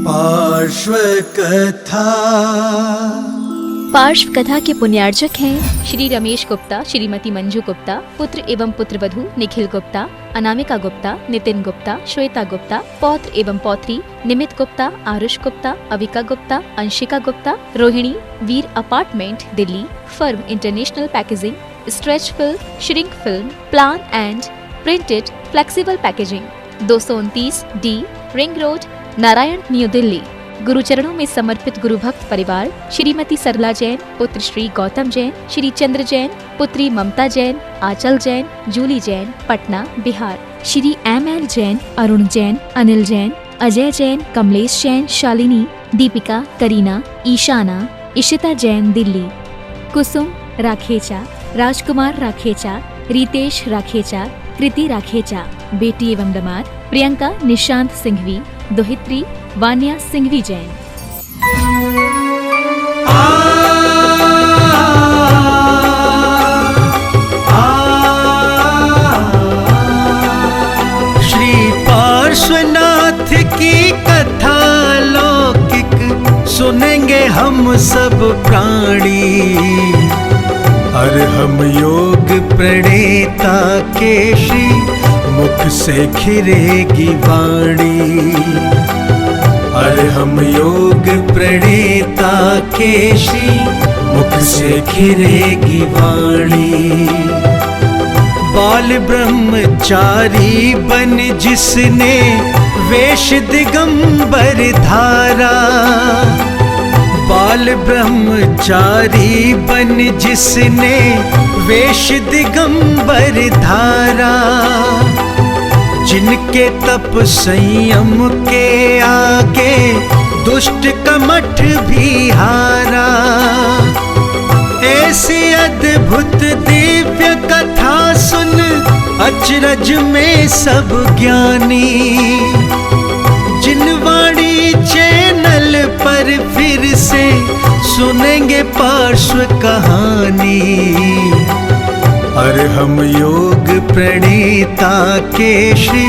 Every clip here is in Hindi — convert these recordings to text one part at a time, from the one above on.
पार्श्व कथा। पार्श्व कथा के पुण्यार्चक हैं श्री रमेश गुप्ता, श्रीमती मंजू गुप्ता, पुत्र एवं पुत्रवधू निखिल गुप्ता, अनामिका गुप्ता, नितिन गुप्ता, श्वेता गुप्ता, पौत्र एवं पौत्री Nimit Gupta, Aarush Gupta, Avika Gupta, Anshika Gupta, Rohini, Veer apartment Delhi, firm international packaging, stretch film, shrink film, plan and printed flexible packaging, 229 D ring road, Narayan, new Delhi. गुरुचरणों में समर्पित गुरु भक्त परिवार श्रीमती सरला जैन, पुत्र श्री गौतम जैन, श्री चंद्र जैन, पुत्री ममता जैन, आंचल जैन, जूली जैन, पटना, बिहार। श्री एम.एल. जैन, अरुण जैन, अनिल जैन, अजय जैन, कमलेश जैन, शालिनी, दीपिका, करीना, ईशाना, इशिता जैन, दिल्ली। कुसुम राखेचा, राजकुमार राखेचा, रितेश राखेचा, कृति राखेचा, बेटी एवं दामाद प्रियंका निशांत सिंघवी, दोहित्री वान्या सिंघवी जैन। श्री पार्श्वनाथ की कथा लौकिक सुनेंगे हम सब प्राणी, और हम योग प्रणेता के श्री मुख से खिरेगी वाणी, और हम योग प्रणेता के श्री मुख से खिरेगी वाणी। बाल ब्रह्मचारी बन जिसने वेश दिगंबर धारा, बाल ब्रह्मचारी बन जिसने वेश दिगंबर धारा, जिनके तप संयम के आगे दुष्ट कमठ भी हारा। ऐसी अद्भुत दिव्य कथा सुन अचरज में सब ज्ञानी, जिन वाणी चैनल पर फिर से सुनेंगे पार्श्व कहानी, और हम योग प्रणेता के श्री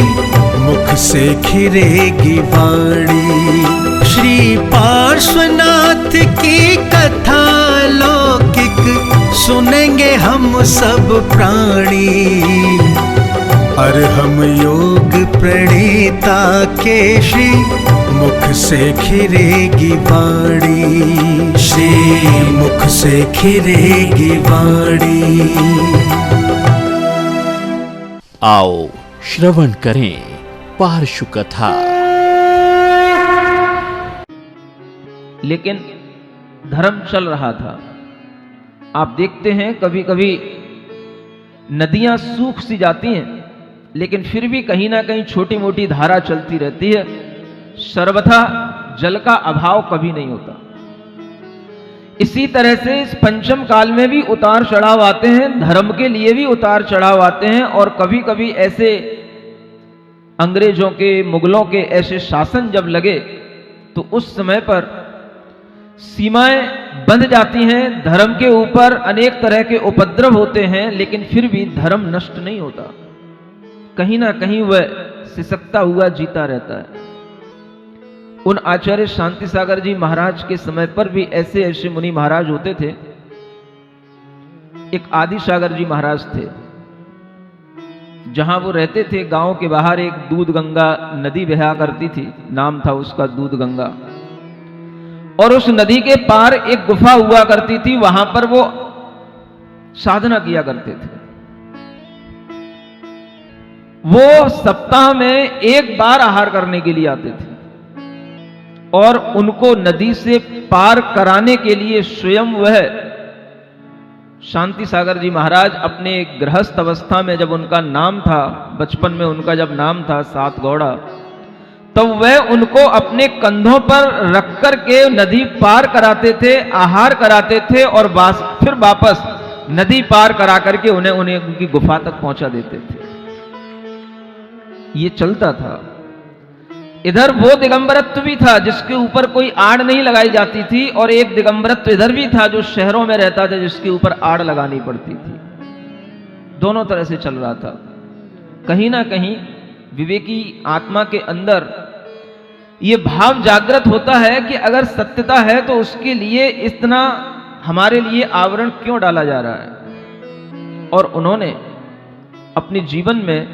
मुख से खिरेगी वाणी। श्री पार्श्वनाथ की कथा लौकिक सुनेंगे हम सब प्राणी, और हम योग प्रणेता के श्री मुख से खिरेगी वाणी, श्री मुख से खिरेगी वाणी। आओ श्रवण करें पार्श्व कथा। लेकिन धर्म चल रहा था। आप देखते हैं कभी कभी नदियां सूख सी जाती हैं, लेकिन फिर भी कहीं ना कहीं छोटी मोटी धारा चलती रहती है। सर्वथा जल का अभाव कभी नहीं होता। इसी तरह से इस पंचम काल में भी उतार चढ़ाव आते हैं, धर्म के लिए भी उतार चढ़ाव आते हैं, और कभी कभी ऐसे अंग्रेजों के, मुगलों के ऐसे शासन जब लगे तो उस समय पर सीमाएं बंध जाती हैं, धर्म के ऊपर अनेक तरह के उपद्रव होते हैं, लेकिन फिर भी धर्म नष्ट नहीं होता। कहीं ना कहीं वह सिसकता हुआ जीता रहता है। उन आचार्य शांति सागर जी महाराज के समय पर भी ऐसे ऐसे मुनि महाराज होते थे। एक आदि सागर जी महाराज थे। जहां वो रहते थे गांव के बाहर एक दूध गंगा नदी बहा करती थी, नाम था उसका दूध गंगा, और उस नदी के पार एक गुफा हुआ करती थी। वहां पर वो साधना किया करते थे। वो सप्ताह में एक बार आहार करने के लिए आते थे, और उनको नदी से पार कराने के लिए स्वयं वह शांति सागर जी महाराज अपने गृहस्थ अवस्था में, जब उनका नाम था, बचपन में उनका जब नाम था सात गौड़ा, तो वह उनको अपने कंधों पर रख कर के नदी पार कराते थे, आहार कराते थे, और फिर वापस नदी पार करा करके उन्हें उनकी गुफा तक पहुंचा देते थे। ये चलता था। इधर वो दिगंबरत्व भी था जिसके ऊपर कोई आड़ नहीं लगाई जाती थी, और एक दिगंबरत्व इधर भी था जो शहरों में रहता था जिसके ऊपर आड़ लगानी पड़ती थी। दोनों तरह से चल रहा था। कहीं ना कहीं विवेकी आत्मा के अंदर ये भाव जागृत होता है कि अगर सत्यता है तो उसके लिए इतना हमारे लिए आवरण क्यों डाला जा रहा है। और उन्होंने अपने जीवन में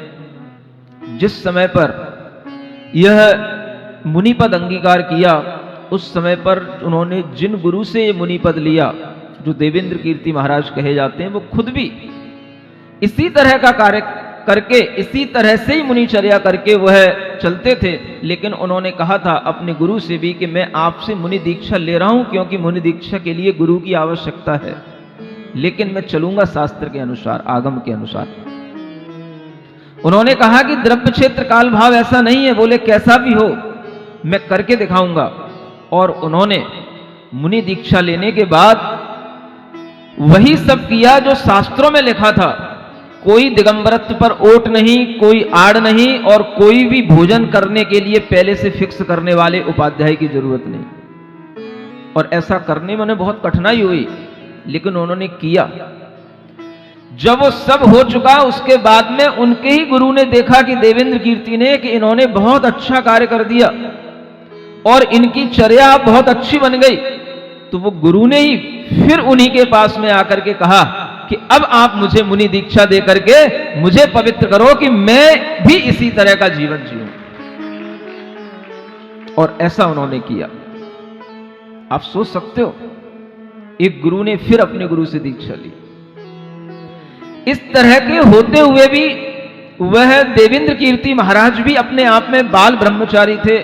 जिस समय पर यह मुनिपद अंगीकार किया, उस समय पर उन्होंने जिन गुरु से ये मुनिपद लिया, जो देवेंद्र कीर्ति महाराज कहे जाते हैं, वो खुद भी इसी तरह का कार्य करके, इसी तरह से ही मुनिचर्या करके वह चलते थे। लेकिन उन्होंने कहा था अपने गुरु से भी कि मैं आपसे मुनि दीक्षा ले रहा हूं, क्योंकि मुनि दीक्षा के लिए गुरु की आवश्यकता है, लेकिन मैं चलूंगा शास्त्र के अनुसार, आगम के अनुसार। उन्होंने कहा कि द्रव्य क्षेत्र काल भाव ऐसा नहीं है, बोले कैसा भी हो मैं करके दिखाऊंगा। और उन्होंने मुनि दीक्षा लेने के बाद वही सब किया जो शास्त्रों में लिखा था। कोई दिगंबरत्व पर ओट नहीं, कोई आड़ नहीं, और कोई भी भोजन करने के लिए पहले से फिक्स करने वाले उपाध्याय की जरूरत नहीं। और ऐसा करने में उन्हें बहुत कठिनाई हुई, लेकिन उन्होंने किया। जब वो सब हो चुका, उसके बाद में उनके ही गुरु ने देखा कि देवेंद्र कीर्ति ने, कि इन्होंने बहुत अच्छा कार्य कर दिया और इनकी चर्या बहुत अच्छी बन गई। तो वो गुरु ने ही फिर उन्हीं के पास में आकर के कहा कि अब आप मुझे मुनि दीक्षा दे करके मुझे पवित्र करो कि मैं भी इसी तरह का जीवन जीऊं। और ऐसा उन्होंने किया। आप सोच सकते हो, एक गुरु ने फिर अपने गुरु से दीक्षा ली। इस तरह के होते हुए भी वह देवेंद्र कीर्ति महाराज भी अपने आप में बाल ब्रह्मचारी थे।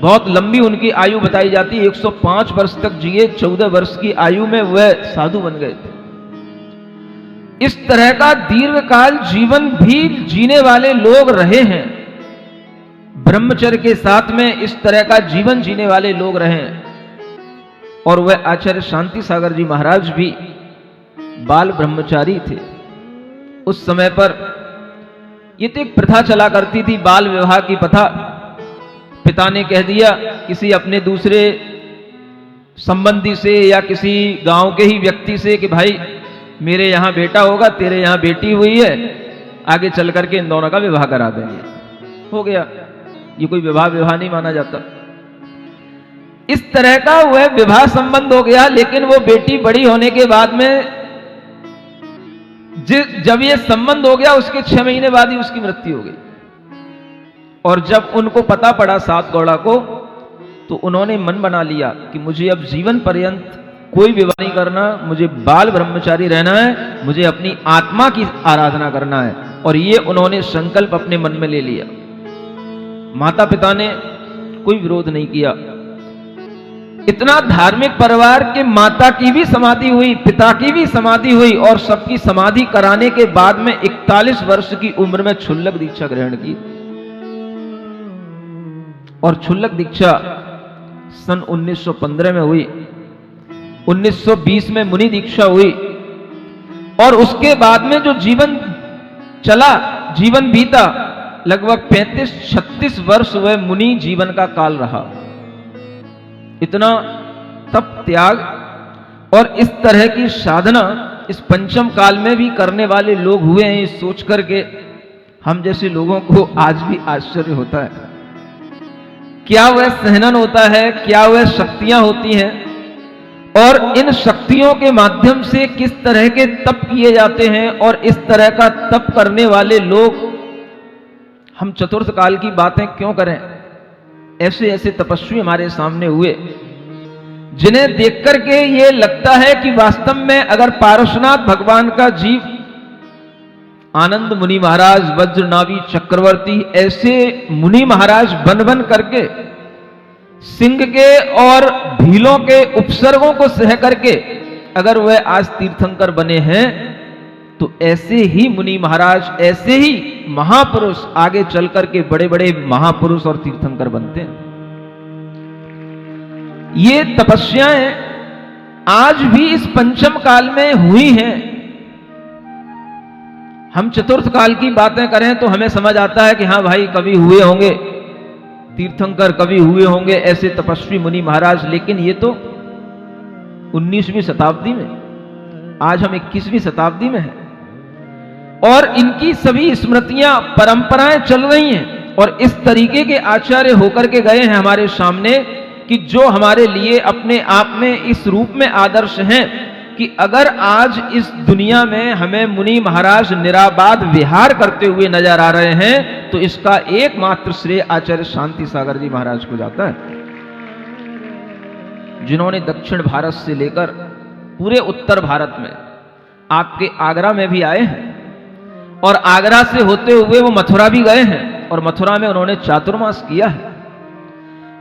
बहुत लंबी उनकी आयु बताई जाती है, 105 वर्ष तक जिए। 14 वर्ष की आयु में वह साधु बन गए थे। इस तरह का दीर्घकाल जीवन भी जीने वाले लोग रहे हैं, ब्रह्मचर्य के साथ में इस तरह का जीवन जीने वाले लोग रहे हैं। और वह आचार्य शांति सागर जी महाराज भी बाल ब्रह्मचारी थे। उस समय पर ये तो एक प्रथा चला करती थी, बाल विवाह की प्रथा। पिता ने कह दिया किसी अपने दूसरे संबंधी से या किसी गांव के ही व्यक्ति से कि भाई मेरे यहां बेटा होगा, तेरे यहां बेटी हुई है, आगे चल करके इन दोनों का विवाह करा देंगे। हो गया, ये कोई विवाह नहीं माना जाता। इस तरह का वह विवाह संबंध हो गया। लेकिन वो बेटी बड़ी होने के बाद में जब ये संबंध हो गया, उसके 6 महीने बाद ही उसकी मृत्यु हो गई। और जब उनको पता पड़ा सात गौड़ा को, तो उन्होंने मन बना लिया कि मुझे अब जीवन पर्यंत कोई विवाह नहीं करना, मुझे बाल ब्रह्मचारी रहना है, मुझे अपनी आत्मा की आराधना करना है। और ये उन्होंने संकल्प अपने मन में ले लिया। माता पिता ने कोई विरोध नहीं किया। इतना धार्मिक परिवार के माता की भी समाधि हुई, पिता की भी समाधि हुई, और सबकी समाधि कराने के बाद में 41 वर्ष की उम्र में क्षुल्लक दीक्षा ग्रहण की। और क्षुल्लक दीक्षा सन 1915 में हुई। 1920 में मुनि दीक्षा हुई। और उसके बाद में जो जीवन चला, जीवन बीता, लगभग 35-36 वर्ष वह मुनि जीवन का काल रहा। इतना तप त्याग और इस तरह की साधना इस पंचम काल में भी करने वाले लोग हुए हैं। इस सोच करके हम जैसे लोगों को आज भी आश्चर्य होता है। क्या वह सहनन होता है, क्या वह शक्तियां होती हैं, और इन शक्तियों के माध्यम से किस तरह के तप किए जाते हैं। और इस तरह का तप करने वाले लोग, हम चतुर्थ काल की बातें क्यों करें, ऐसे ऐसे तपस्वी हमारे सामने हुए जिन्हें देख करके ये लगता है कि वास्तव में अगर पारसनाथ भगवान का जीव, आनंद मुनि महाराज, वज्रनाभी चक्रवर्ती, ऐसे मुनि महाराज बन बन करके सिंह के और भीलों के उपसर्गों को सह करके अगर वह आज तीर्थंकर बने हैं, तो ऐसे ही मुनि महाराज, ऐसे ही महापुरुष आगे चल करके बड़े बड़े महापुरुष और तीर्थंकर बनते हैं। ये तपस्याएं आज भी इस पंचम काल में हुई हैं। हम चतुर्थ काल की बातें करें तो हमें समझ आता है कि हाँ भाई कभी हुए होंगे तीर्थंकर, कभी हुए होंगे ऐसे तपस्वी मुनि महाराज। लेकिन ये तो 19वीं शताब्दी में, आज हम 21वीं शताब्दी में हैं और इनकी सभी स्मृतियां, परंपराएं चल रही हैं। और इस तरीके के आचार्य होकर के गए हैं हमारे सामने कि जो हमारे लिए अपने आप में इस रूप में आदर्श हैं कि अगर आज इस दुनिया में हमें मुनि महाराज निराबाद विहार करते हुए नजर आ रहे हैं तो इसका एकमात्र श्रेय आचार्य शांति सागर जी महाराज को जाता है, जिन्होंने दक्षिण भारत से लेकर पूरे उत्तर भारत में, आपके आगरा में भी आए हैं और आगरा से होते हुए वो मथुरा भी गए हैं और मथुरा में उन्होंने चातुर्मास किया है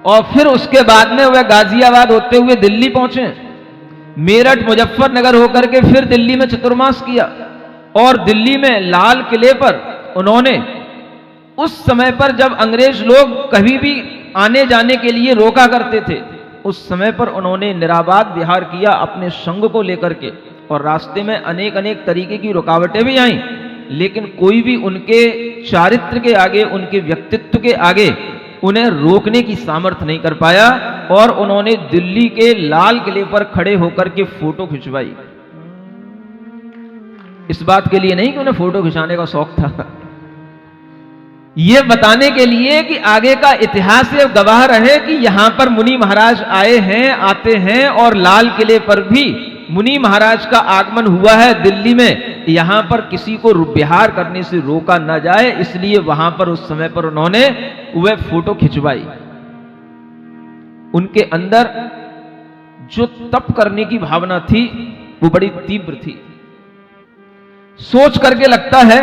और फिर उसके बाद में वह गाजियाबाद होते हुए दिल्ली पहुंचे, मेरठ मुजफ्फरनगर होकर के फिर दिल्ली में चतुर्मास किया और दिल्ली में लाल किले पर उन्होंने उस समय पर जब अंग्रेज लोग कभी भी आने जाने के लिए रोका करते थे उस समय पर उन्होंने निराबाद विहार किया अपने संग को लेकर के और रास्ते में अनेक अनेक तरीके की रुकावटें भी आईं, लेकिन कोई भी उनके चारित्र के आगे, उनके व्यक्तित्व के आगे उन्हें रोकने की सामर्थ्य नहीं कर पाया और उन्होंने दिल्ली के लाल किले पर खड़े होकर के फोटो खिंचवाई। इस बात के लिए नहीं कि उन्हें फोटो खिंचाने का शौक था, यह बताने के लिए कि आगे का इतिहास ये गवाह रहे कि यहां पर मुनि महाराज आए हैं, आते हैं और लाल किले पर भी मुनि महाराज का आगमन हुआ है दिल्ली में, यहां पर किसी को विहार करने से रोका न जाए, इसलिए वहां पर उस समय पर उन्होंने वह फोटो खिंचवाई। उनके अंदर जो तप करने की भावना थी वो बड़ी तीव्र थी। सोच करके लगता है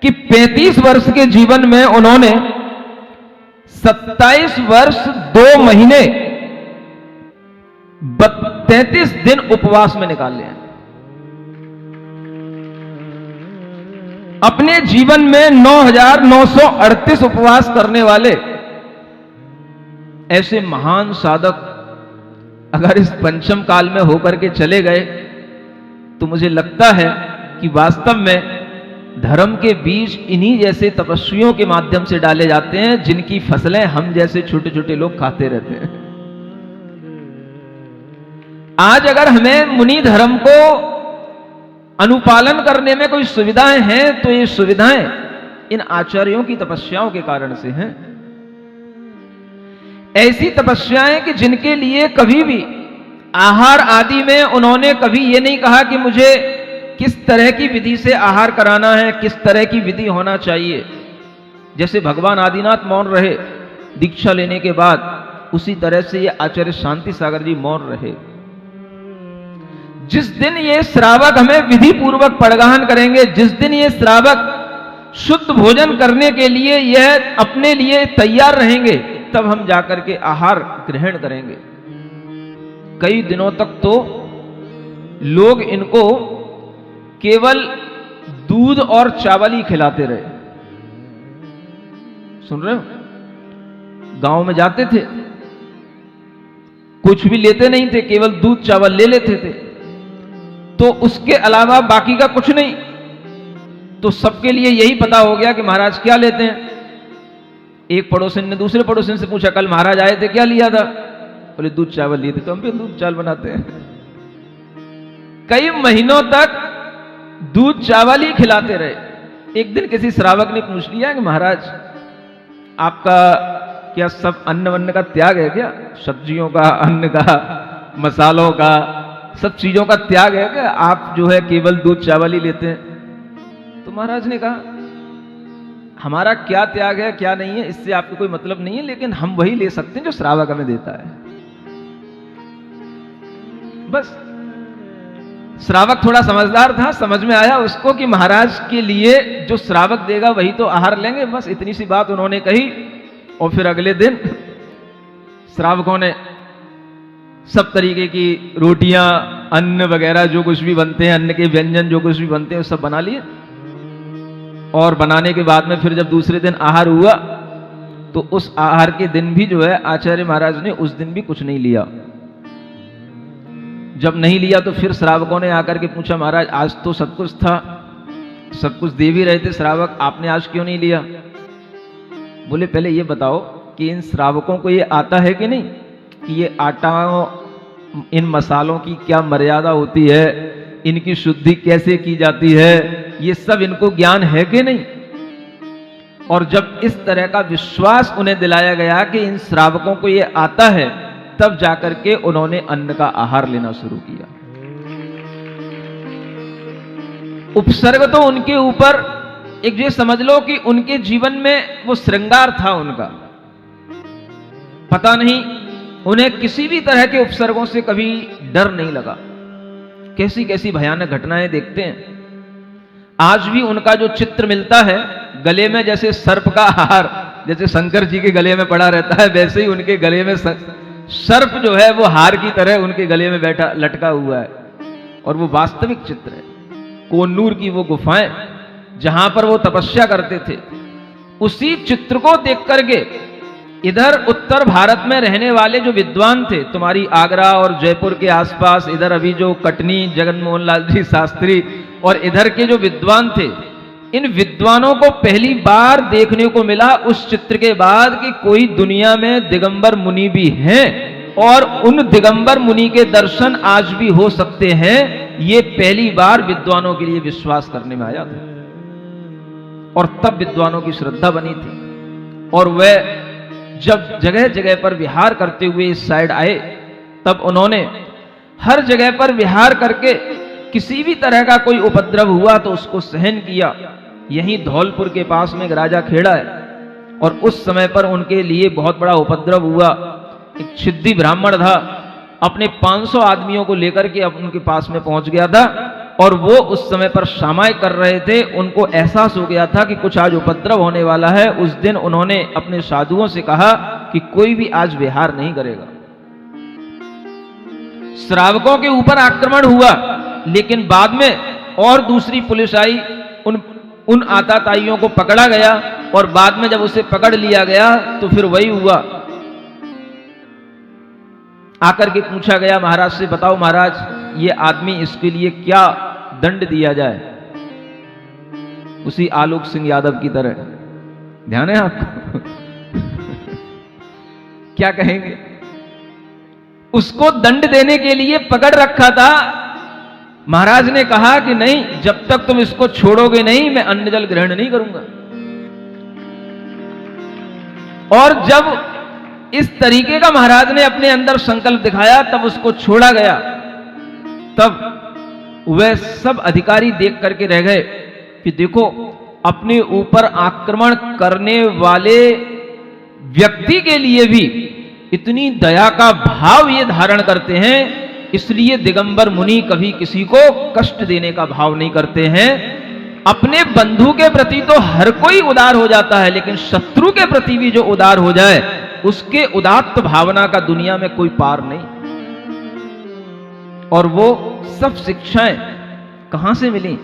कि 35 वर्ष के जीवन में उन्होंने 27 वर्ष 2 महीने 33 दिन उपवास में निकाल लिया। अपने जीवन में 9,938 उपवास करने वाले ऐसे महान साधक अगर इस पंचम काल में होकर के चले गए तो मुझे लगता है कि वास्तव में धर्म के बीज इन्हीं जैसे तपस्वियों के माध्यम से डाले जाते हैं जिनकी फसलें हम जैसे छोटे छोटे लोग खाते रहते हैं। आज अगर हमें मुनि धर्म को अनुपालन करने में कोई सुविधाएं हैं तो ये सुविधाएं इन आचार्यों की तपस्याओं के कारण से हैं। ऐसी तपस्याएं कि जिनके लिए कभी भी आहार आदि में उन्होंने कभी ये नहीं कहा कि मुझे किस तरह की विधि से आहार कराना है, किस तरह की विधि होना चाहिए। जैसे भगवान आदिनाथ मौन रहे दीक्षा लेने के बाद, उसी तरह से ये आचार्य शांति सागर जी मौन रहे। जिस दिन ये श्रावक हमें विधि पूर्वक पड़गाहन करेंगे, जिस दिन ये श्रावक शुद्ध भोजन करने के लिए यह अपने लिए तैयार रहेंगे, तब हम जाकर के आहार ग्रहण करेंगे। कई दिनों तक तो लोग इनको केवल दूध और चावल ही खिलाते रहे। सुन रहे हो? गांव में जाते थे, कुछ भी लेते नहीं थे, केवल दूध चावल ले लेते थे, तो उसके अलावा बाकी का कुछ नहीं। तो सबके लिए यही पता हो गया कि महाराज क्या लेते हैं। एक पड़ोसन ने दूसरे पड़ोसन से पूछा, कल महाराज आए थे, क्या लिया था? बोले दूध चावल लिए थे। तो हम भी दूध चावल बनाते हैं। कई महीनों तक दूध चावल ही खिलाते रहे। एक दिन किसी श्रावक ने पूछ लिया कि महाराज आपका क्या सब अन्न वन्न का त्याग है क्या? सब्जियों का, अन्न का, मसालों का, सब चीजों का त्याग है क्या? आप जो है केवल दूध चावल ही लेते हैं। तो महाराज ने कहा, हमारा क्या त्याग है क्या नहीं है इससे आपको कोई मतलब नहीं है, लेकिन हम वही ले सकते हैं जो श्रावक हमें देता है। बस श्रावक थोड़ा समझदार था, समझ में आया उसको कि महाराज के लिए जो श्रावक देगा वही तो आहार लेंगे। बस इतनी सी बात उन्होंने कही और फिर अगले दिन श्रावकों ने सब तरीके की रोटियां, अन्न वगैरह जो कुछ भी बनते हैं, अन्न के व्यंजन जो कुछ भी बनते हैं, सब बना लिए। और बनाने के बाद में फिर जब दूसरे दिन आहार हुआ तो उस आहार के दिन भी जो है आचार्य महाराज ने उस दिन भी कुछ नहीं लिया। जब नहीं लिया तो फिर श्रावकों ने आकर के पूछा, महाराज आज तो सब कुछ था, सब कुछ दे भी रहे थे श्रावक, आपने आज क्यों नहीं लिया? बोले पहले ये बताओ कि इन श्रावकों को ये आता है कि नहीं कि ये आटा, इन मसालों की क्या मर्यादा होती है, इनकी शुद्धि कैसे की जाती है, ये सब इनको ज्ञान है कि नहीं? और जब इस तरह का विश्वास उन्हें दिलाया गया कि इन श्रावकों को ये आता है, तब जाकर के उन्होंने अन्न का आहार लेना शुरू किया। उपसर्ग तो उनके ऊपर एक ये समझ लो कि उनके जीवन में वो श्रृंगार था उनका। पता नहीं उन्हें किसी भी तरह के उपसर्गों से कभी डर नहीं लगा। कैसी कैसी भयानक घटनाएं देखते हैं। आज भी उनका जो चित्र मिलता है गले में, जैसे सर्प का हार जैसे शंकर जी के गले में पड़ा रहता है, वैसे ही उनके गले में सर्प जो है वो हार की तरह उनके गले में बैठा लटका हुआ है। और वो वास्तविक चित्र है। कोन्नूर की वो गुफाएं जहां पर वो तपस्या करते थे, उसी चित्र को देख करके इधर उत्तर भारत में रहने वाले जो विद्वान थे, तुम्हारी आगरा और जयपुर के आसपास, इधर अभी जो कटनी जगन मोहन लाल जी शास्त्री और इधर के जो विद्वान थे, इन विद्वानों को पहली बार देखने को मिला उस चित्र के बाद कि कोई दुनिया में दिगंबर मुनि भी हैं और उन दिगंबर मुनि के दर्शन आज भी हो सकते हैं। ये पहली बार विद्वानों के लिए विश्वास करने में आया था और तब विद्वानों की श्रद्धा बनी थी। और वह जब जगह जगह पर विहार करते हुए इस साइड आए, तब उन्होंने हर जगह पर विहार करके किसी भी तरह का कोई उपद्रव हुआ तो उसको सहन किया। यहीं धौलपुर के पास में एक राजा खेड़ा है और उस समय पर उनके लिए बहुत बड़ा उपद्रव हुआ। एक छिद्दी ब्राह्मण था, अपने 500 आदमियों को लेकर के अब उनके पास में पहुंच गया था और वो उस समय पर सामाय कर रहे थे। उनको एहसास हो गया था कि कुछ आज उपद्रव होने वाला है। उस दिन उन्होंने अपने साधुओं से कहा कि कोई भी आज विहार नहीं करेगा। श्रावकों के ऊपर आक्रमण हुआ, लेकिन बाद में और दूसरी पुलिस आई, उन आताताइयों को पकड़ा गया और बाद में जब उसे पकड़ लिया गया तो फिर वही हुआ। आकर के पूछा गया महाराज से, बताओ महाराज ये आदमी, इसके लिए क्या दंड दिया जाए? उसी आलोक सिंह यादव की तरह, ध्यान है आपको? क्या कहेंगे? उसको दंड देने के लिए पकड़ रखा था। महाराज ने कहा कि नहीं, जब तक तुम इसको छोड़ोगे नहीं मैं अन्न जल ग्रहण नहीं करूंगा। और जब इस तरीके का महाराज ने अपने अंदर संकल्प दिखाया, तब उसको छोड़ा गया। तब वह सब अधिकारी देख करके रह गए कि देखो, अपने ऊपर आक्रमण करने वाले व्यक्ति के लिए भी इतनी दया का भाव ये धारण करते हैं, इसलिए दिगंबर मुनि कभी किसी को कष्ट देने का भाव नहीं करते हैं। अपने बंधु के प्रति तो हर कोई उदार हो जाता है, लेकिन शत्रु के प्रति भी जो उदार हो जाए, उसके उदात्त भावना का दुनिया में कोई पार नहीं। और वो सब शिक्षाएं कहां से मिली?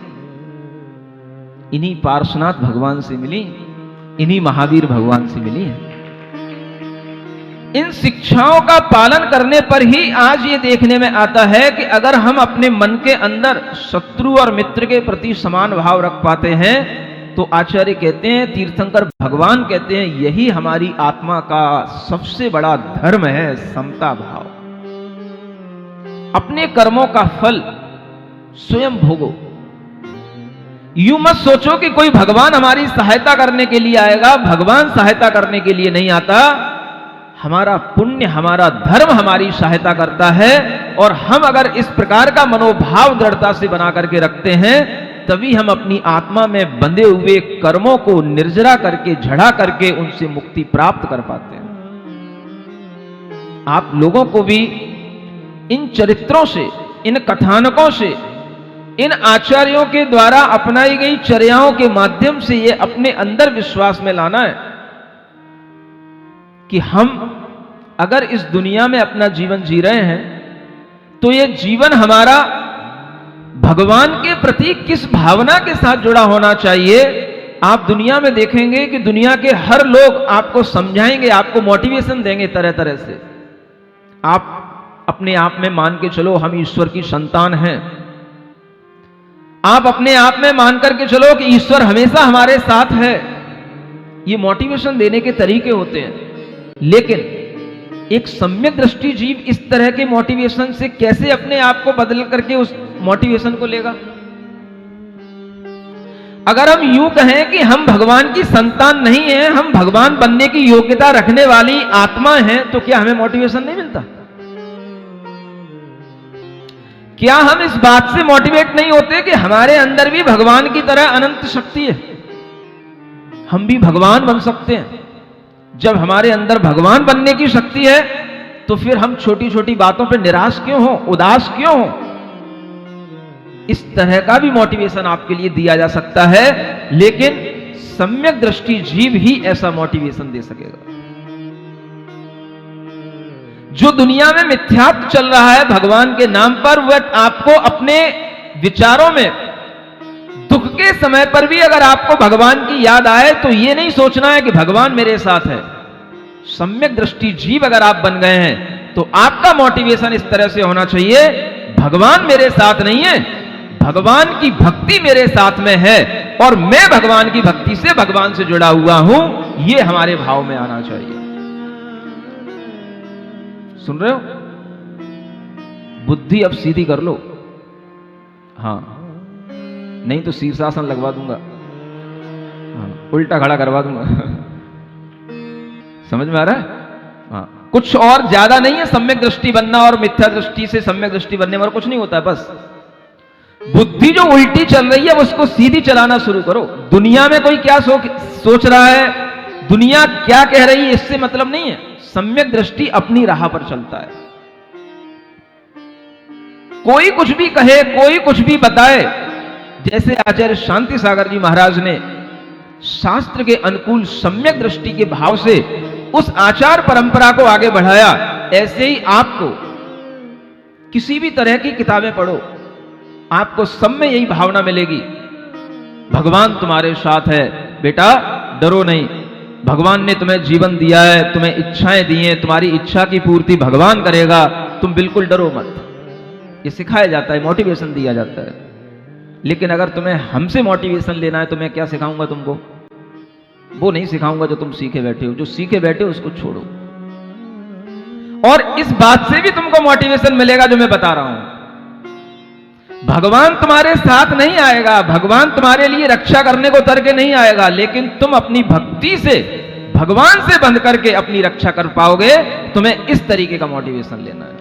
इन्हीं पार्श्वनाथ भगवान से मिली, इन्हीं महावीर भगवान से मिली है। इन शिक्षाओं का पालन करने पर ही आज ये देखने में आता है कि अगर हम अपने मन के अंदर शत्रु और मित्र के प्रति समान भाव रख पाते हैं, तो आचार्य कहते हैं, तीर्थंकर भगवान कहते हैं, यही हमारी आत्मा का सबसे बड़ा धर्म है, समता भाव। अपने कर्मों का फल स्वयं भोगो। यूं मत सोचो कि कोई भगवान हमारी सहायता करने के लिए आएगा। भगवान सहायता करने के लिए नहीं आता, हमारा पुण्य, हमारा धर्म हमारी सहायता करता है। और हम अगर इस प्रकार का मनोभाव दृढ़ता से बना करके रखते हैं, तभी हम अपनी आत्मा में बंधे हुए कर्मों को निर्जरा करके, झड़ा करके उनसे मुक्ति प्राप्त कर पाते हैं। आप लोगों को भी इन चरित्रों से, इन कथानकों से, इन आचार्यों के द्वारा अपनाई गई चर्याओं के माध्यम से ये अपने अंदर विश्वास में लाना है कि हम अगर इस दुनिया में अपना जीवन जी रहे हैं, तो ये जीवन हमारा भगवान के प्रति किस भावना के साथ जुड़ा होना चाहिए। आप दुनिया में देखेंगे कि दुनिया के हर लोग आपको समझाएंगे, आपको मोटिवेशन देंगे तरह तरह से। आप अपने आप में मान के चलो हम ईश्वर की संतान हैं। आप अपने आप में मान करके चलो कि ईश्वर हमेशा हमारे साथ है। ये मोटिवेशन देने के तरीके होते हैं। लेकिन एक सम्यक दृष्टि जीव इस तरह के मोटिवेशन से कैसे अपने आप को बदल करके उस मोटिवेशन को लेगा? अगर हम यूं कहें कि हम भगवान की संतान नहीं हैं, हम भगवान बनने की योग्यता रखने वाली आत्मा हैं, तो क्या हमें मोटिवेशन नहीं मिलता? क्या हम इस बात से मोटिवेट नहीं होते कि हमारे अंदर भी भगवान की तरह अनंत शक्ति है, हम भी भगवान बन सकते हैं? जब हमारे अंदर भगवान बनने की शक्ति है तो फिर हम छोटी छोटी बातों पर निराश क्यों हो, उदास क्यों हो? इस तरह का भी मोटिवेशन आपके लिए दिया जा सकता है, लेकिन सम्यक दृष्टि जीव ही ऐसा मोटिवेशन दे सकेगा। जो दुनिया में मिथ्यात्व चल रहा है भगवान के नाम पर, वह आपको अपने विचारों में दुख के समय पर भी अगर आपको भगवान की याद आए तो यह नहीं सोचना है कि भगवान मेरे साथ है। सम्यक दृष्टि जीव अगर आप बन गए हैं तो आपका मोटिवेशन इस तरह से होना चाहिए, भगवान मेरे साथ नहीं है, भगवान की भक्ति मेरे साथ में है और मैं भगवान की भक्ति से भगवान से जुड़ा हुआ हूं, यह हमारे भाव में आना चाहिए। सुन रहे हो? बुद्धि अब सीधी कर लो, हां, नहीं तो शीर्षासन लगवा दूंगा, हाँ, उल्टा खड़ा करवा दूंगा। समझ में आ रहा है? हाँ, कुछ और ज्यादा नहीं है सम्यक दृष्टि बनना और मिथ्या दृष्टि से सम्यक दृष्टि बनने में और कुछ नहीं होता है। बस बुद्धि जो उल्टी चल रही है उसको सीधी चलाना शुरू करो। दुनिया में कोई क्या सोच रहा है, दुनिया क्या कह रही है, इससे मतलब नहीं है। सम्यक दृष्टि अपनी राह पर चलता है। कोई कुछ भी कहे, कोई कुछ भी बताए, जैसे आचार्य शांति सागर जी महाराज ने शास्त्र के अनुकूल सम्यक दृष्टि के भाव से उस आचार परंपरा को आगे बढ़ाया, ऐसे ही आपको किसी भी तरह की किताबें पढ़ो, आपको सब में यही भावना मिलेगी, भगवान तुम्हारे साथ है बेटा, डरो नहीं, भगवान ने तुम्हें जीवन दिया है, तुम्हें इच्छाएं दी हैं, तुम्हारी इच्छा की पूर्ति भगवान करेगा, तुम बिल्कुल डरो मत। ये सिखाया जाता है, मोटिवेशन दिया जाता है। लेकिन अगर तुम्हें हमसे मोटिवेशन लेना है तो मैं क्या सिखाऊंगा तुमको? वो नहीं सिखाऊंगा जो तुम सीखे बैठे हो। जो सीखे बैठे हो उसको छोड़ो। और इस बात से भी तुमको मोटिवेशन मिलेगा जो मैं बता रहा हूं। भगवान तुम्हारे साथ नहीं आएगा, भगवान तुम्हारे लिए रक्षा करने को उतर के नहीं आएगा, लेकिन तुम अपनी भक्ति से भगवान से बंध करके अपनी रक्षा कर पाओगे। तुम्हें इस तरीके का मोटिवेशन लेना है।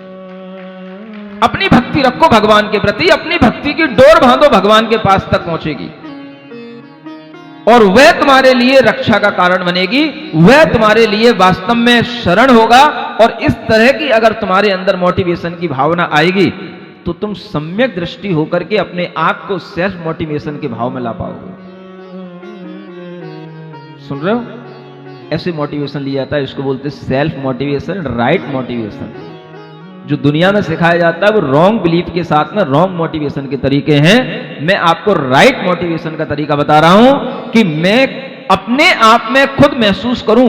अपनी भक्ति रखो भगवान के प्रति, अपनी भक्ति की डोर बांधो, भगवान के पास तक पहुंचेगी और वह तुम्हारे लिए रक्षा का कारण बनेगी, वह तुम्हारे लिए वास्तव में शरण होगा। और इस तरह की अगर तुम्हारे अंदर मोटिवेशन की भावना आएगी तो तुम सम्यक दृष्टि होकर के अपने आप को सेल्फ मोटिवेशन के भाव में ला पाओगे। सुन रहे हो? ऐसे मोटिवेशन लिया जाता है, इसको बोलते हैं सेल्फ मोटिवेशन, राइट मोटिवेशन। जो दुनिया में सिखाया जाता है वो रॉन्ग बिलीफ के साथ में रॉन्ग मोटिवेशन के तरीके हैं। मैं आपको राइट मोटिवेशन का तरीका बता रहा हूं कि मैं अपने आप में खुद महसूस करूं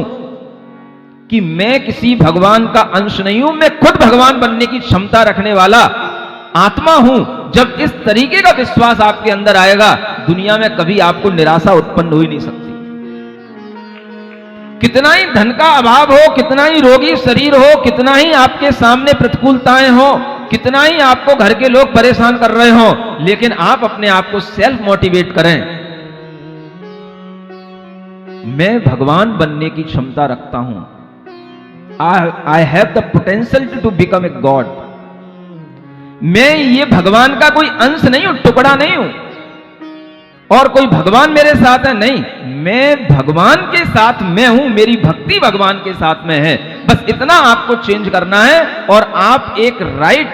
कि मैं किसी भगवान का अंश नहीं हूं, मैं खुद भगवान बनने की क्षमता रखने वाला आत्मा हूं। जब इस तरीके का विश्वास आपके अंदर आएगा, दुनिया में कभी आपको निराशा उत्पन्न हो ही नहीं सकती। कितना ही धन का अभाव हो, कितना ही रोगी शरीर हो, कितना ही आपके सामने प्रतिकूलताएं हो, कितना ही आपको घर के लोग परेशान कर रहे हो, लेकिन आप अपने आप को सेल्फ मोटिवेट करें, मैं भगवान बनने की क्षमता रखता हूं, I have the potential to become a god. मैं ये भगवान का कोई अंश नहीं हूं, टुकड़ा नहीं हूं और कोई भगवान मेरे साथ है, नहीं, मैं भगवान के साथ मैं हूं, मेरी भक्ति भगवान के साथ में है। बस इतना आपको चेंज करना है और आप एक राइट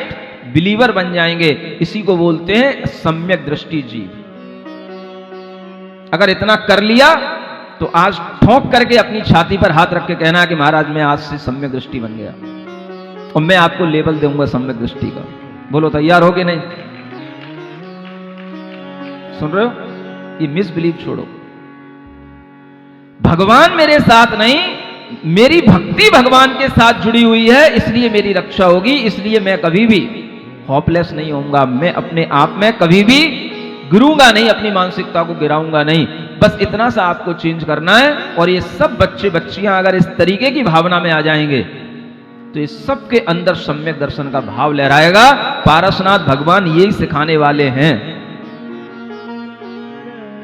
बिलीवर बन जाएंगे। इसी को बोलते हैं सम्यक दृष्टि जीव। अगर इतना कर लिया तो आज ठोक करके अपनी छाती पर हाथ रख के कहना है कि महाराज मैं आज से सम्यक दृष्टि बन गया और मैं आपको लेबल दूंगा सम्यक दृष्टि का। बोलो तैयार हो कि नहीं? सुन रहे हो? ये मिसबिलीव छोड़ो। भगवान मेरे साथ नहीं, मेरी भक्ति भगवान के साथ जुड़ी हुई है, इसलिए मेरी रक्षा होगी, इसलिए मैं कभी भी होपलेस नहीं होऊंगा, मैं अपने आप में कभी भी गिरूंगा नहीं, अपनी मानसिकता को गिराऊंगा नहीं। बस इतना सा आपको चेंज करना है और ये सब बच्चे बच्चियां अगर इस तरीके की भावना में आ जाएंगे तो ये सबके अंदर सम्यक दर्शन का भाव लहराएगा। पारसनाथ भगवान यही सिखाने वाले हैं।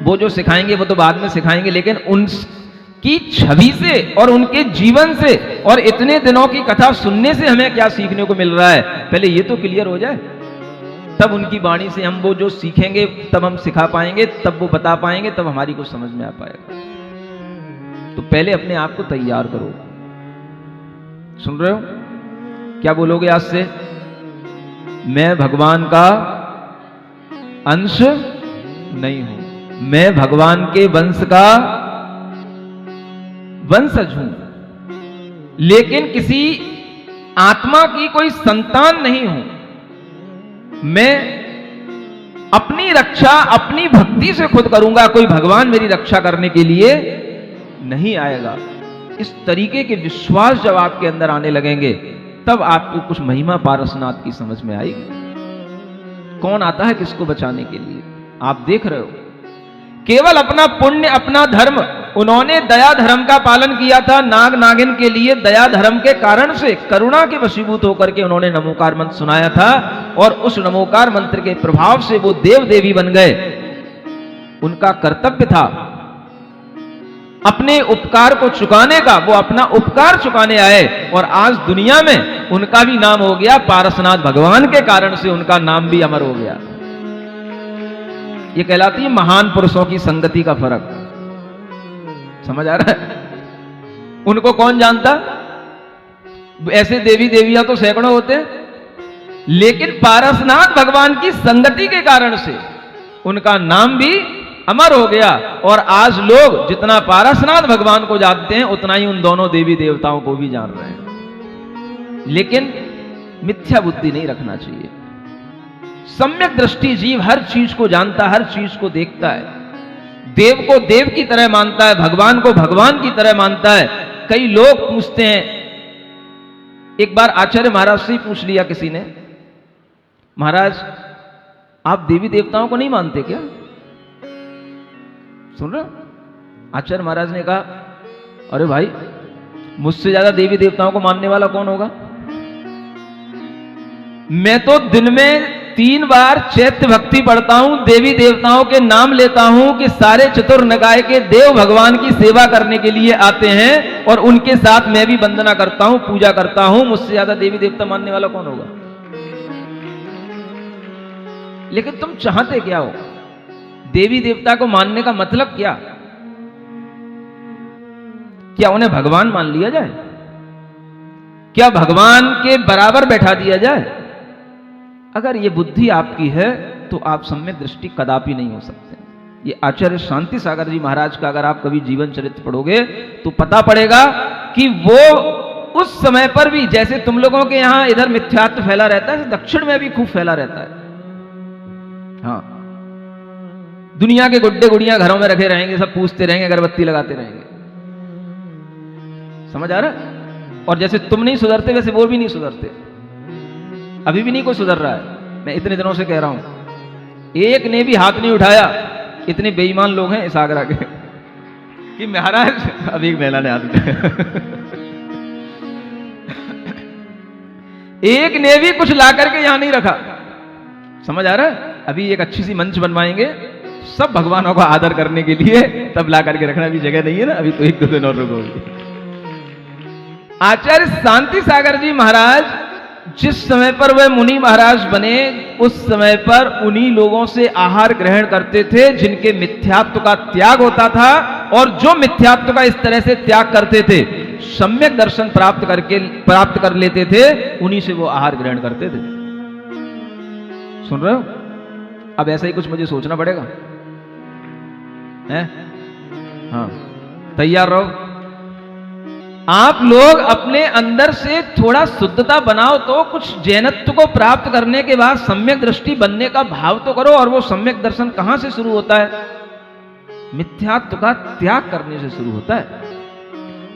वो जो सिखाएंगे वो तो बाद में सिखाएंगे, लेकिन उनकी छवि से और उनके जीवन से और इतने दिनों की कथा सुनने से हमें क्या सीखने को मिल रहा है, पहले ये तो क्लियर हो जाए, तब उनकी वाणी से हम वो जो सीखेंगे तब हम सिखा पाएंगे, तब वो बता पाएंगे, तब हमारी कुछ समझ में आ पाएगा। तो पहले अपने आप को तैयार करो। सुन रहे हो? क्या बोलोगे आज से? मैं भगवान का अंश नहीं हूं, मैं भगवान के वंश का वंशज हूं, लेकिन किसी आत्मा की कोई संतान नहीं हूं। मैं अपनी रक्षा अपनी भक्ति से खुद करूंगा, कोई भगवान मेरी रक्षा करने के लिए नहीं आएगा। इस तरीके के विश्वास जब आपके अंदर आने लगेंगे, तब आपको कुछ महिमा पारसनाथ की समझ में आएगी। कौन आता है किसको बचाने के लिए? आप देख रहे हो, केवल अपना पुण्य अपना धर्म, उन्होंने दया धर्म का पालन किया था नाग नागिन के लिए। दया धर्म के कारण से करुणा के वशीभूत होकर के उन्होंने नमोकार मंत्र सुनाया था, और उस नमोकार मंत्र के प्रभाव से वो देव देवी बन गए। उनका कर्तव्य था अपने उपकार को चुकाने का, वो अपना उपकार चुकाने आए, और आज दुनिया में उनका भी नाम हो गया पारसनाथ। भगवान के कारण से उनका नाम भी अमर हो गया। ये कहलाती है महान पुरुषों की संगति का फर्क। समझ आ रहा है? उनको कौन जानता? ऐसे देवी देवियां तो सैकड़ों होते, लेकिन पारसनाथ भगवान की संगति के कारण से उनका नाम भी अमर हो गया। और आज लोग जितना पारसनाथ भगवान को जानते हैं, उतना ही उन दोनों देवी देवताओं को भी जान रहे हैं। लेकिन मिथ्या बुद्धि नहीं रखना चाहिए। सम्यक दृष्टि जीव हर चीज को जानता, हर चीज को देखता है, देव को देव की तरह मानता है, भगवान को भगवान की तरह मानता है। कई लोग पूछते हैं, एक बार आचार्य महाराज से ही पूछ लिया किसी ने, महाराज आप देवी देवताओं को नहीं मानते क्या? सुन रहे? आचार्य महाराज ने कहा, अरे भाई मुझसे ज्यादा देवी देवताओं को मानने वाला कौन होगा? मैं तो दिन में 3 बार चैत्य भक्ति पढ़ता हूं, देवी देवताओं के नाम लेता हूं कि सारे चतुर निकाय के देव भगवान की सेवा करने के लिए आते हैं, और उनके साथ मैं भी वंदना करता हूं, पूजा करता हूं। मुझसे ज्यादा देवी देवता मानने वाला कौन होगा? लेकिन तुम चाहते क्या हो? देवी देवता को मानने का मतलब क्या? क्या उन्हें भगवान मान लिया जाए? क्या भगवान के बराबर बैठा दिया जाए? अगर ये बुद्धि आपकी है तो आप सम्यक दृष्टि कदापि नहीं हो सकते। ये आचार्य शांति सागर जी महाराज का अगर आप कभी जीवन चरित्र पढ़ोगे तो पता पड़ेगा कि वो उस समय पर भी, जैसे तुम लोगों के यहां इधर मिथ्यात्व फैला रहता है, दक्षिण में भी खूब फैला रहता है। हाँ, दुनिया के गुड्डे गुड़ियां घरों में रखे रहेंगे, सब पूछते रहेंगे, अगरबत्ती लगाते रहेंगे। समझ आ रहा है? और जैसे तुम नहीं सुधरते वैसे वो भी नहीं सुधरते। अभी भी नहीं कोई सुधर रहा है। मैं इतने दिनों से कह रहा हूं, एक ने भी हाथ नहीं उठाया। इतने बेईमान लोग हैं इस आगरा के कि महाराज, अभी एक महिला ने हाथ उठाया एक ने भी कुछ ला करके यहां नहीं रखा। समझ आ रहा है? अभी एक अच्छी सी मंच बनवाएंगे सब भगवानों का आदर करने के लिए, तब ला करके रखना भी जगह नहीं है ना, अभी तो 1-2 दिन और रुकोगे। आचार्य शांति सागर जी महाराज जिस समय पर वह मुनि महाराज बने, उस समय पर उन्हीं लोगों से आहार ग्रहण करते थे जिनके मिथ्यात्व का त्याग होता था, और जो मिथ्यात्व का इस तरह से त्याग करते थे, सम्यक दर्शन प्राप्त कर लेते थे, उन्हीं से वो आहार ग्रहण करते थे। सुन रहे हो? अब ऐसा ही कुछ मुझे सोचना पड़ेगा, हैं? हाँ, तैयार रहो। आप लोग अपने अंदर से थोड़ा शुद्धता बनाओ, तो कुछ जैनत्व को प्राप्त करने के बाद सम्यक दृष्टि बनने का भाव तो करो। और वो सम्यक दर्शन कहां से शुरू होता है? मिथ्यात्व का त्याग करने से शुरू होता है।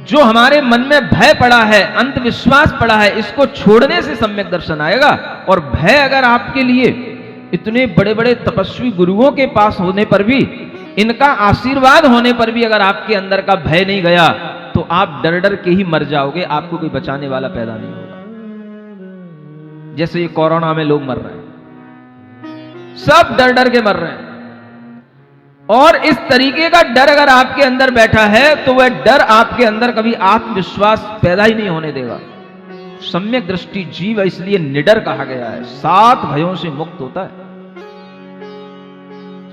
जो हमारे मन में भय पड़ा है, अंधविश्वास पड़ा है, इसको छोड़ने से सम्यक दर्शन आएगा। और भय अगर आपके लिए, इतने बड़े बड़े तपस्वी गुरुओं के पास होने पर भी, इनका आशीर्वाद होने पर भी अगर आपके अंदर का भय नहीं गया, तो आप डर डर के ही मर जाओगे। आपको कोई बचाने वाला पैदा नहीं होगा। जैसे ये कोरोना में लोग मर रहे हैं, सब डर डर के मर रहे हैं। और इस तरीके का डर अगर आपके अंदर बैठा है तो वह डर आपके अंदर कभी आत्मविश्वास पैदा ही नहीं होने देगा। सम्यक दृष्टि जीव इसलिए निडर कहा गया है, 7 भयों से मुक्त होता है।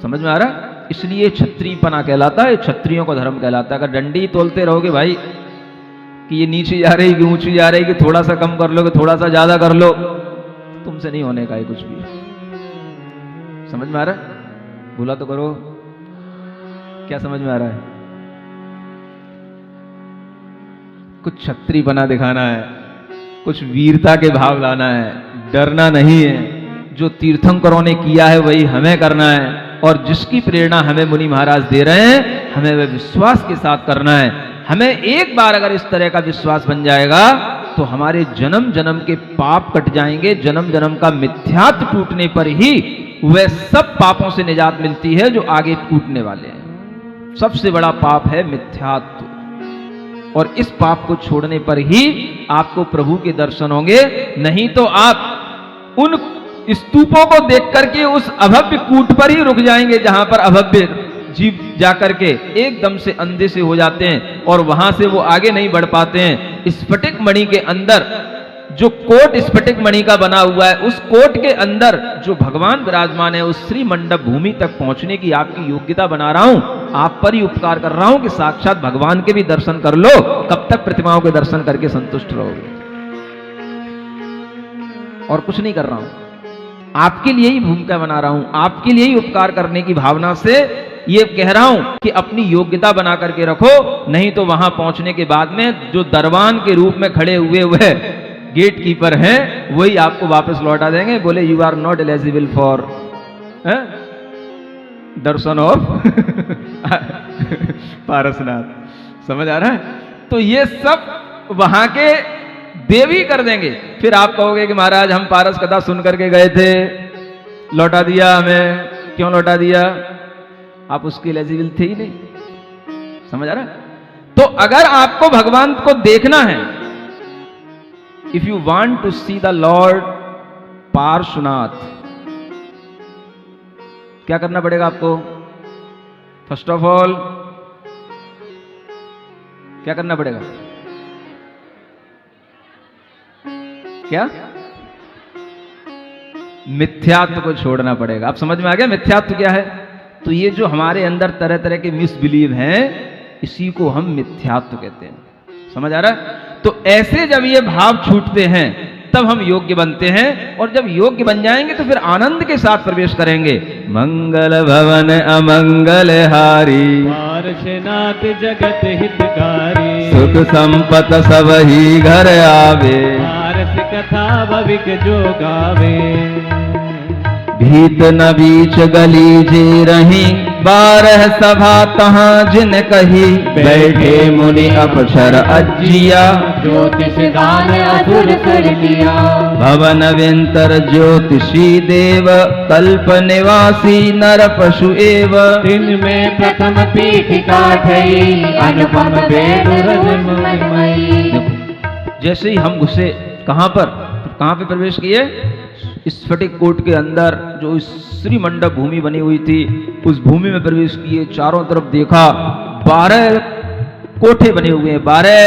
समझ में आ रहा है? इसलिए क्षत्रियपना कहलाता है, क्षत्रियों का धर्म कहलाता है। अगर डंडी तोलते रहोगे भाई कि ये नीचे जा रही कि ऊंची जा रही, कि थोड़ा सा कम कर लो कि थोड़ा सा ज्यादा कर लो, तुमसे नहीं होने का है कुछ भी। समझ में आ रहा है? बोला तो करो, क्या समझ में आ रहा है? कुछ क्षत्रियपना दिखाना है, कुछ वीरता के भाव लाना है, डरना नहीं है। जो तीर्थंकरों ने किया है वही हमें करना है, और जिसकी प्रेरणा हमें मुनि महाराज दे रहे हैं हमें वह विश्वास के साथ करना है। हमें एक बार अगर इस तरह का विश्वास बन जाएगा तो हमारे जन्म जन्म के पाप कट जाएंगे। जन्म जन्म का मिथ्यात्व टूटने पर ही वह सब पापों से निजात मिलती है जो आगे टूटने वाले हैं। सबसे बड़ा पाप है मिथ्यात्व, और इस पाप को छोड़ने पर ही आपको प्रभु के दर्शन होंगे। नहीं तो आप उन स्तूपों को देख करके उस अभव्य कूट पर ही रुक जाएंगे जहां पर अभव्य जीव जाकर के एकदम से अंधे से हो जाते हैं और वहां से वो आगे नहीं बढ़ पाते हैं। स्फटिक मणि के अंदर जो कोट स्फटिक मणि का बना हुआ है, उस कोट के अंदर जो भगवान विराजमान है, उस श्री मंडप भूमि तक पहुंचने की आपकी योग्यता बना रहा हूं, आप पर ही उपकार कर रहा हूं कि साक्षात भगवान के भी दर्शन कर लो। कब तक प्रतिमाओं के दर्शन करके संतुष्ट रहोगे? और कुछ नहीं कर रहा हूं, आपके लिए ही भूमिका बना रहा हूं, आपके लिए ही उपकार करने की भावना से ये कह रहा हूं कि अपनी योग्यता बना करके रखो। नहीं तो वहां पहुंचने के बाद में जो दरबान के रूप में खड़े हुए हुए गेट कीपर हैं वही आपको वापस लौटा देंगे, बोले you are not eligible for darshan of Parasnath. समझ आ रहा है? तो ये सब वहां के देवी कर देंगे। फिर आप कहोगे कि महाराज हम पारस कथा सुन करके गए थे, लौटा दिया हमें। क्यों लौटा दिया? आप उसके एलिजिबल थे ही नहीं। समझ आ रहा है? तो अगर आपको भगवान को देखना है, if you want to see the lord Parshvanath, क्या करना पड़ेगा आपको? फर्स्ट ऑफ ऑल क्या करना पड़ेगा? क्या? मिथ्यात्व को छोड़ना पड़ेगा। आप समझ में आ गया मिथ्यात्व क्या है? तो ये जो हमारे अंदर तरह तरह के मिसबिलीव हैं, इसी को हम मिथ्यात्व कहते हैं। समझ आ रहा है? तो ऐसे जब ये भाव छूटते हैं तब हम योग्य बनते हैं, और जब योग्य बन जाएंगे तो फिर आनंद के साथ प्रवेश करेंगे। मंगल भवन अमंगल हारी, पार्श्वनाथ जगत हितकारी, सुख संपत सब ही घर आवे, पारस कथा भविक जो गावे। भीत न बीच गली जे रही, 12 सभा तहां जिन कही, बैठे मुनि अपक्षर अज्जिया, ज्योतिष दान असुर कर लिया। भवन विंतर ज्योतिषी देव, कल्प निवासी नर पशु एव, दिन में प्रथम पीठिका थई, अनुपम वेद रजमयी। जैसे ही हम घुसे कहां पे प्रवेश किए? स्फटिक कोट के अंदर जो श्री मंडप भूमि बनी हुई थी, उस भूमि में प्रवेश किए। चारों तरफ देखा, 12 कोठे बने हुए हैं, 12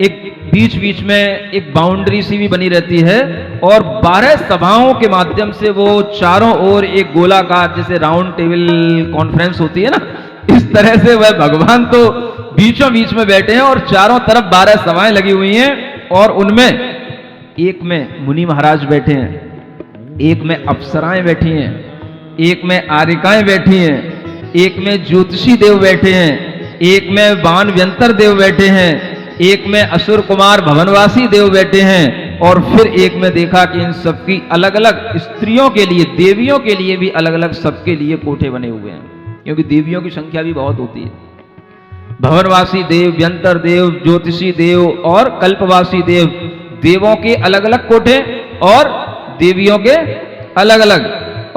एक बीच बीच में एक बाउंड्री सी भी बनी रहती है, और 12 सभाओं के माध्यम से वो चारों ओर एक गोलाकार जैसे राउंड टेबल कॉन्फ्रेंस होती है ना, इस तरह से वह भगवान तो बीचों बीच में बैठे हैं और चारों तरफ 12 सभाएं लगी हुई हैं, और उनमें एक में मुनि महाराज बैठे हैं, एक में अप्सराएं बैठी हैं, एक में आरिकाएं बैठी हैं, एक में ज्योतिषी देव बैठे हैं, एक में बाण व्यंतर देव बैठे हैं, एक में असुर कुमार भवनवासी देव बैठे हैं, और फिर एक में देखा कि इन सबकी अलग अलग स्त्रियों के लिए, देवियों के लिए भी अलग अलग सबके लिए कोठे बने हुए हैं, क्योंकि देवियों की संख्या भी बहुत होती है। भवनवासी देव, व्यंतर देव, ज्योतिषी देव और कल्पवासी देव, देवों के अलग अलग कोठे और देवियों के अलग अलग,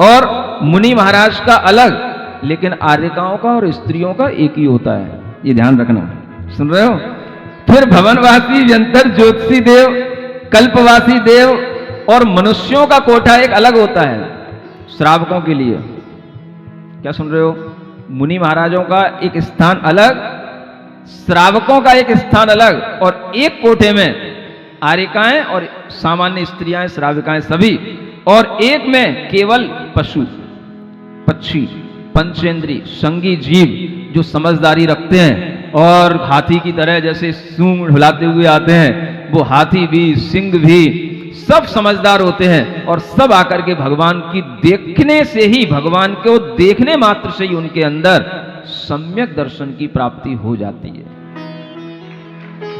और मुनि महाराज का अलग, लेकिन आर्यकाओं का और स्त्रियों का एक ही होता है। ये ध्यान रखना, सुन रहे हो? फिर भवनवासी, व्यंतर, ज्योतिषी देव, कल्पवासी देव और मनुष्यों का कोठा एक अलग होता है श्रावकों के लिए। क्या सुन रहे हो? मुनि महाराजों का एक स्थान अलग, श्रावकों का एक स्थान अलग, और एक कोठे में आर्यिकाएं और सामान्य स्त्रियां, श्राविकाएं सभी, और एक में केवल पशु पक्षी पंचेंद्री संगी जीव जो समझदारी रखते हैं और हाथी की तरह जैसे सूंड हिलाते हुए आते हैं, वो हाथी भी सिंह भी सब समझदार होते हैं, और सब आकर के भगवान की देखने से ही, भगवान को देखने मात्र से ही उनके अंदर सम्यक दर्शन की प्राप्ति हो जाती है।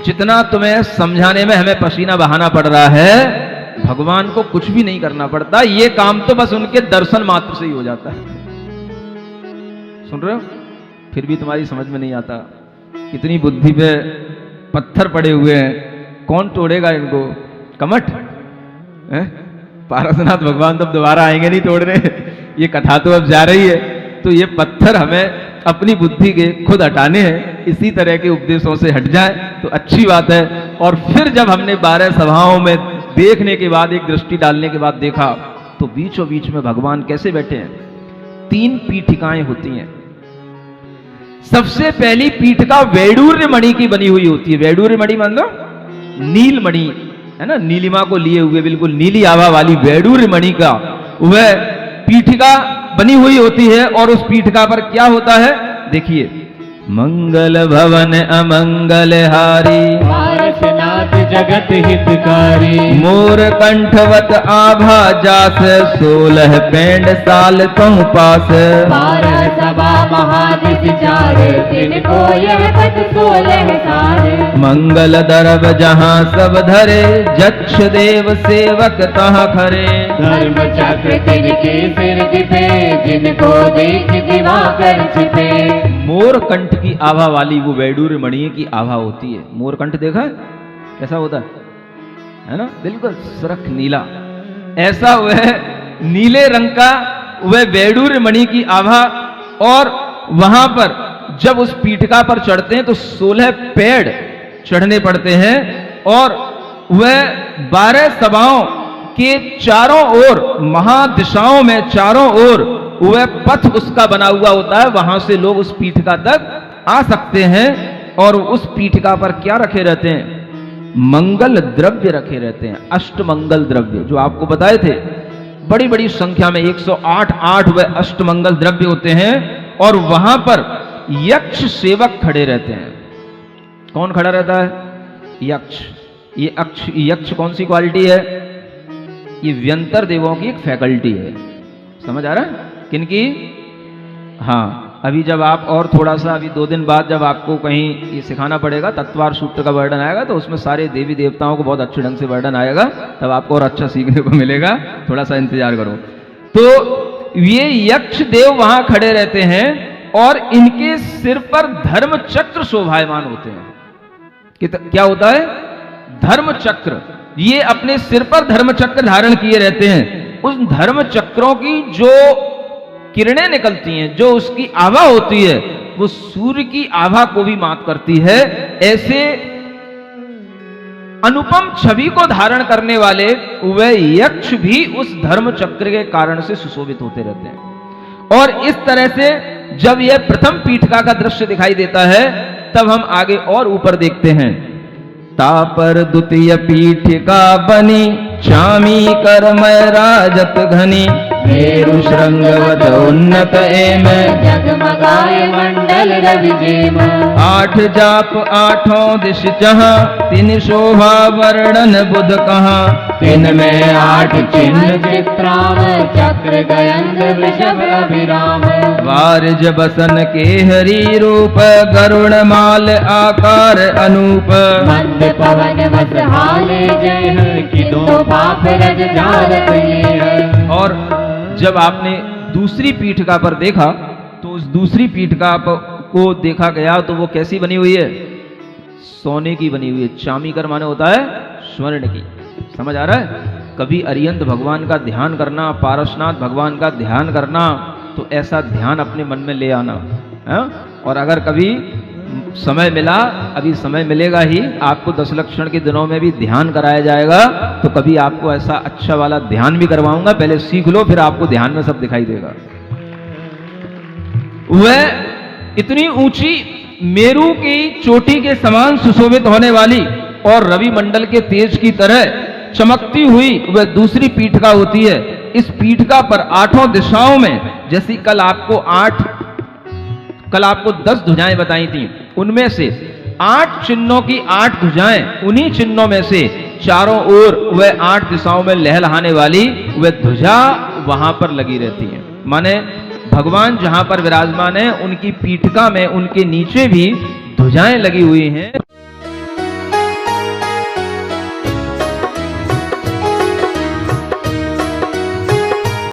जितना तुम्हें समझाने में हमें पसीना बहाना पड़ रहा है, भगवान को कुछ भी नहीं करना पड़ता, ये काम तो बस उनके दर्शन मात्र से ही हो जाता है। सुन रहे हो? फिर भी तुम्हारी समझ में नहीं आता, कितनी बुद्धि पे पत्थर पड़े हुए हैं, कौन तोड़ेगा इनको? कमठ है? पारसनाथ भगवान तो अब दोबारा आएंगे नहीं तोड़ने, ये कथा तो अब जा रही है, तो ये पत्थर हमें अपनी बुद्धि के खुद हटाने हैं। इसी तरह के उपदेशों से हट जाए तो अच्छी बात है। और फिर जब हमने 12 सभाओं में देखने के बाद, एक दृष्टि डालने के बाद देखा, तो बीचों बीच में भगवान कैसे बैठे हैं। 3 पीठिकाएं होती हैं। सबसे पहली पीठिका वैडूर्य मणि की बनी हुई होती है। वैडूर्य मणि मान लो नील मणि है ना, नीलिमा को लिए हुए बिल्कुल नीली आभा वाली वैडूर्य मणि का वह पीठिका बनी हुई होती है। और उस पीठिका पर क्या होता है देखिए, मंगल भवन अमंगल हारी, पारसनाथ जगत हितकारी, मोर कंठवत आभा जास, 16 पेंड साल तुम पास, 12 सभा महादिस चार, तिनको यह पद 16 सार, मंगल दरब जहाँ सब धरे, जक्ष देव सेवक तहाँ खरे, धर्म चक्र तिनके सिर दिपे, जिनको देख दिवाकर छिपे। मोर कंठ की आभा वाली वो वैडूर्य मणि की आभा होती है। मोर कंठ देखा है कैसा होता है ना, बिल्कुल सुरख नीला, ऐसा वह नीले रंग का वह वैडूर्य मणि की आभा। और वहां पर जब उस पीठिका पर चढ़ते हैं तो 16 पेड़ चढ़ने पड़ते हैं, और वह 12 सभाओं के चारों ओर, महादिशाओं में चारों ओर वह पथ उसका बना हुआ होता है। वहां से लोग उस पीठिका तक आ सकते हैं। और उस पीठिका पर क्या रखे रहते हैं? मंगल द्रव्य रखे रहते हैं, अष्टमंगल द्रव्य, जो आपको बताए थे बड़ी बड़ी संख्या में 108 वह अष्टमंगल द्रव्य होते हैं। और वहां पर यक्ष सेवक खड़े रहते हैं। कौन खड़ा रहता है? यक्ष। ये यक्ष कौन सी क्वालिटी है? ये व्यंतर देवों की एक फैकल्टी है। समझ आ रहा है किनकी? हाँ, अभी जब आप और थोड़ा सा, अभी 2 दिन बाद जब आपको कहीं ये सिखाना पड़ेगा, तत्वार सूत्र का वर्णन आएगा, तो उसमें सारे देवी देवताओं को बहुत अच्छे ढंग से वर्णन आएगा, तब आपको और अच्छा सीखने को मिलेगा। थोड़ा सा इंतजार करो। तो ये यक्ष देव वहां खड़े रहते हैं और इनके सिर पर धर्म चक्र शोभायमान होते हैं। क्या होता है? धर्म चक्र। ये अपने सिर पर धर्म चक्र धारण किए रहते हैं। उस धर्म चक्रों की जो किरणें निकलती हैं, जो उसकी आभा होती है, वो सूर्य की आभा को भी मात करती है। ऐसे अनुपम छवि को धारण करने वाले वह यक्ष भी उस धर्म चक्र के कारण से सुशोभित होते रहते हैं। और इस तरह से जब यह प्रथम पीठिका का दृश्य दिखाई देता है, तब हम आगे और ऊपर देखते हैं। तापर द्वितीय पीठिका बनी, चामी करमय राजत घनी, मेरु श्रृंगवत उन्नत एम, जगमगाए मंडल रवि जेम। 8 जाप 8 दिश जहाँ, 3 शोभा वर्णन बुध कहाँ, तिनमें 8 चिन्ह चित्राम, चक्र गयंग वृषभ अभिराम। वारिज बसन के हरि रूप, गरुण माल आकार अनूप, मंद पवन बस हाले जय, किंतु पाप रज जारत है। और जब आपने दूसरी पीठिका पर देखा, तो उस दूसरी पीठिका को देखा गया तो वो कैसी बनी हुई है? सोने की बनी हुई है। चामीकर माने होता है स्वर्ण की। समझ आ रहा है? कभी अरिहंत भगवान का ध्यान करना, पारसनाथ भगवान का ध्यान करना, तो ऐसा ध्यान अपने मन में ले आना है। और अगर कभी समय मिला, अभी समय मिलेगा ही, आपको 10 लक्षण के दिनों में भी ध्यान कराया जाएगा, तो कभी आपको ऐसा अच्छा वाला ध्यान भी करवाऊंगा। पहले सीख लो, फिर आपको ध्यान में सब दिखाई देगा। वह इतनी ऊंची मेरू की चोटी के समान सुशोभित होने वाली और रवि मंडल के तेज की तरह चमकती हुई वह दूसरी पीठिका होती है। इस पीठिका पर 8 दिशाओं में, जैसी कल आपको 10 ध्वजाएं बताई थी, उनमें से 8 चिन्हों की 8 ध्वजाएं, उन्हीं चिन्हों में से चारों ओर वह 8 दिशाओं में लहलहाने वाली वह ध्वजा वहां पर लगी रहती है। माने भगवान जहां पर विराजमान है, उनकी पीठिका में उनके नीचे भी ध्वजाएं लगी हुई हैं।